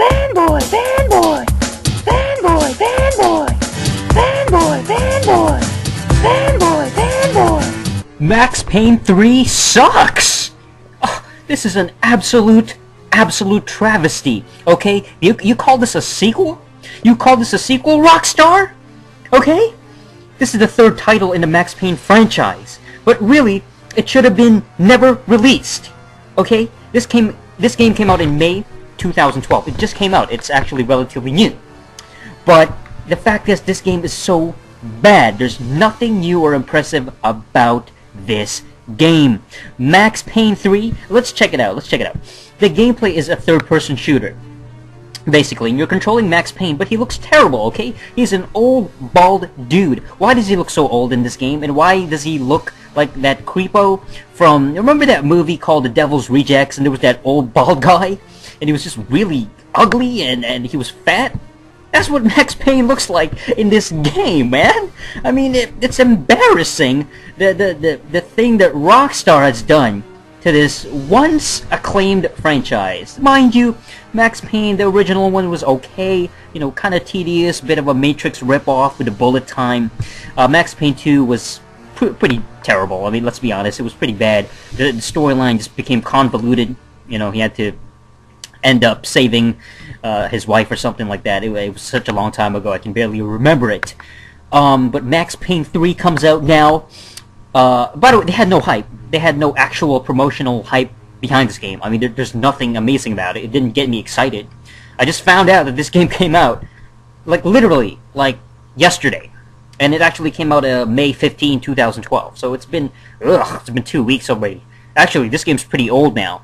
Fanboy, fanboy, fanboy, fanboy, fanboy, fanboy, fanboy, fanboy. Max Payne 3 sucks! Oh, this is an absolute travesty, okay? You call this a sequel? You call this a sequel, Rockstar? Okay? This is the third title in the Max Payne franchise, but really, it should have been never released. Okay? This game came out in May 2012. It just came out. It's actually relatively new. But the fact is, this game is so bad. There's nothing new or impressive about this game. Max Payne 3, let's check it out. The gameplay is a third-person shooter. Basically, and you're controlling Max Payne, but he looks terrible, okay? He's an old, bald dude. Why does he look so old in this game? And why does he look like that creepo from... Remember that movie called The Devil's Rejects, and there was that old, bald guy? And he was just really ugly, and he was fat? That's what Max Payne looks like in this game, man! I mean, it's embarrassing, the thing that Rockstar has done to this once acclaimed franchise. Mind you, Max Payne, the original one, was okay, you know, kind of tedious, bit of a Matrix ripoff with the bullet time. Max Payne 2 was pretty terrible. I mean, let's be honest, it was pretty bad. The storyline just became convoluted. You know, he had to end up saving his wife or something like that. It was such a long time ago, I can barely remember it. But Max Payne 3 comes out now. By the way, they had no hype. They had no actual promotional hype behind this game. I mean, there's nothing amazing about it. It didn't get me excited. I just found out that this game came out, like, literally, like, yesterday. And it actually came out May 15, 2012. So it's been 2 weeks already. Actually, this game's pretty old now.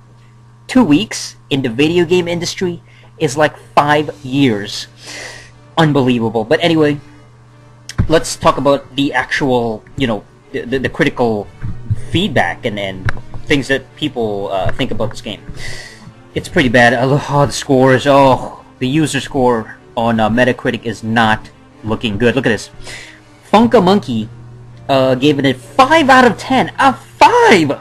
2 weeks in the video game industry is like 5 years. Unbelievable. But anyway, let's talk about the actual, you know, the critical feedback and things that people think about this game. It's pretty bad. The scores. The user score on Metacritic is not looking good. Look at this. Funka Monkey gave it a 5 out of 10. A 5!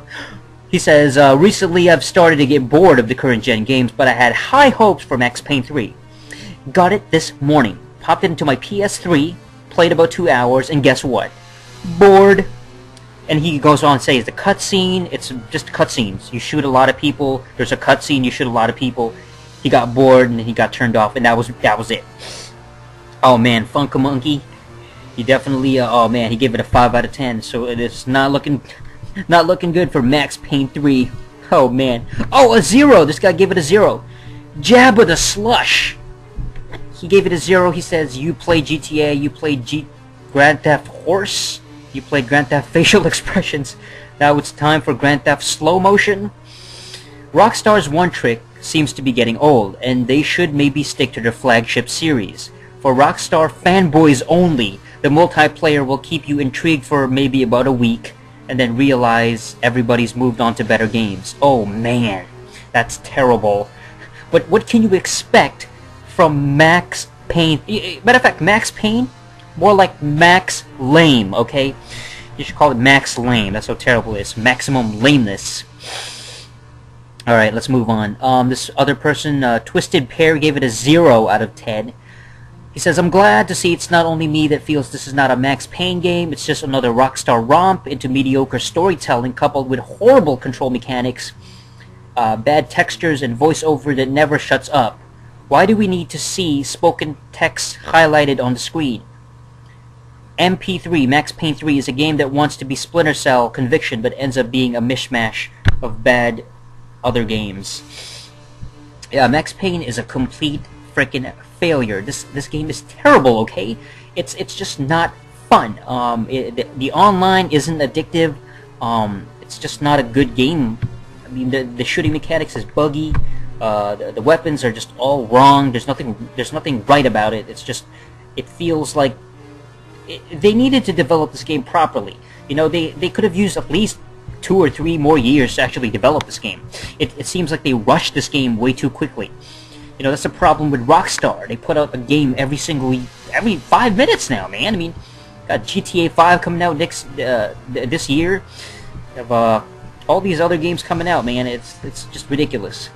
He says, recently I've started to get bored of the current gen games, but I had high hopes for Max Payne 3. Got it this morning. Popped it into my PS3, played about 2 hours, and guess what? Bored. And he goes on to say, the cutscene, it's just cutscenes. You shoot a lot of people, there's a cutscene, you shoot a lot of people. He got bored and he got turned off, and that was it. Oh man, Funka Monkey, he definitely, oh man, he gave it a 5 out of 10, so it is not looking good for Max Payne 3. Oh man. Oh, a 0! This guy gave it a 0. Jabba the Slush! He gave it a 0. He says, you play GTA, you play Grand Theft Horse, you play Grand Theft Facial Expressions. Now it's time for Grand Theft Slow Motion. Rockstar's one trick seems to be getting old, and they should maybe stick to their flagship series. For Rockstar fanboys only, the multiplayer will keep you intrigued for maybe about a week, and then realize everybody's moved on to better games. Oh man, that's terrible. But what can you expect from Max Payne? Matter of fact, Max Payne? More like Max Lame, okay? You should call it Max Lame. That's how terrible it is. Maximum lameness. Alright, let's move on. This other person, Twisted Pear, gave it a 0 out of 10. He says, I'm glad to see it's not only me that feels this is not a Max Payne game, it's just another Rockstar romp into mediocre storytelling coupled with horrible control mechanics, bad textures, and voiceover that never shuts up. Why do we need to see spoken text highlighted on the screen? MP3, Max Payne 3, is a game that wants to be Splinter Cell Conviction but ends up being a mishmash of bad other games. Yeah, Max Payne is a complete freaking failure. This game is terrible, okay? It's just not fun. The online isn't addictive. It's just not a good game. I mean, the shooting mechanics is buggy. The weapons are just all wrong. There's nothing right about it. It's just, it feels like they needed to develop this game properly. You know, they could have used at least 2 or 3 more years to actually develop this game. It seems like they rushed this game way too quickly. You know, that's the problem with Rockstar. They put out a game every 5 minutes now, man. I mean, got GTA 5 coming out this year. We have all these other games coming out, man. It's just ridiculous.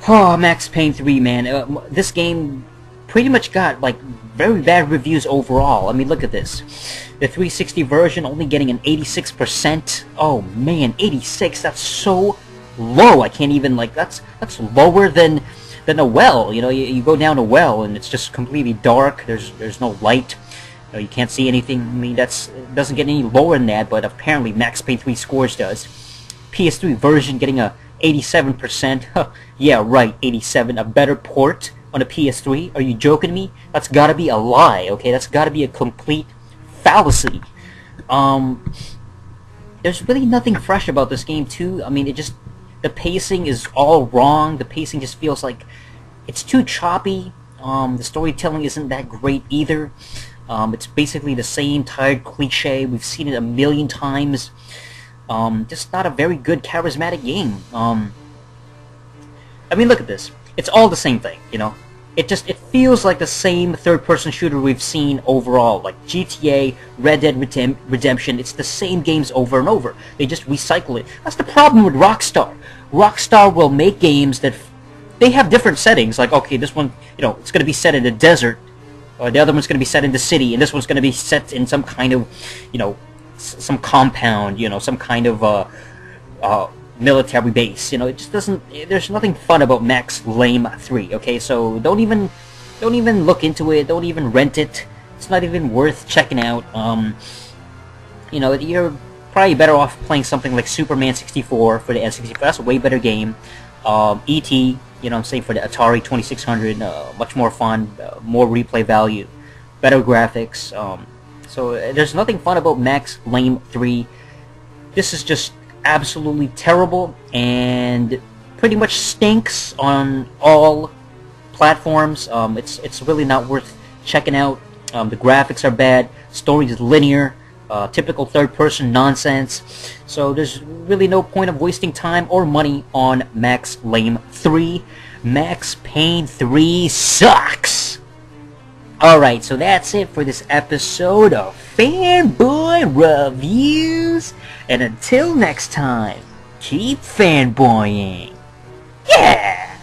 Oh, Max Payne 3, man. This game pretty much got, like, very bad reviews overall. I mean, look at this. The 360 version only getting an 86%. Oh, man, 86? That's so low. I can't even, like, that's lower than a well. You know, you go down a well, and it's just completely dark. There's no light. You can't see anything. I mean, it doesn't get any lower than that, but apparently Max Payne 3 scores does. PS3 version getting a 87%. Huh, yeah, right, 87. A better port on a PS3? Are you joking me? That's gotta be a lie, okay? That's gotta be a complete fallacy. There's really nothing fresh about this game, too. I mean, the pacing is all wrong. The pacing just feels like it's too choppy. The storytelling isn't that great either. It's basically the same tired cliche. We've seen it a million times. Just not a very good charismatic game. I mean, look at this. It's all the same thing, you know? It feels like the same third-person shooter we've seen overall. Like GTA, Red Dead Redemption, it's the same games over and over. They just recycle it. That's the problem with Rockstar. Rockstar will make games that they have different settings. Like, okay, this one, you know, it's going to be set in a desert. Or the other one's going to be set in the city. And this one's going to be set in some kind of, you know, some compound, you know, some kind of military base. You know, it just doesn't. There's nothing fun about Max Lame 3. Okay, so don't even look into it. Don't even rent it. It's not even worth checking out. You know, you're probably better off playing something like Superman 64 for the N64. That's a way better game. E.T. You know what I'm saying, for the Atari 2600, much more fun, more replay value, better graphics. So there's nothing fun about Max Lame 3. This is just absolutely terrible and pretty much stinks on all platforms. It's really not worth checking out. The graphics are bad, story is linear, typical third-person nonsense. So there's really no point of wasting time or money on Max Lame 3. Max Payne 3 sucks! Alright, so that's it for this episode of Fanboy Reviews. And until next time, keep fanboying. Yeah!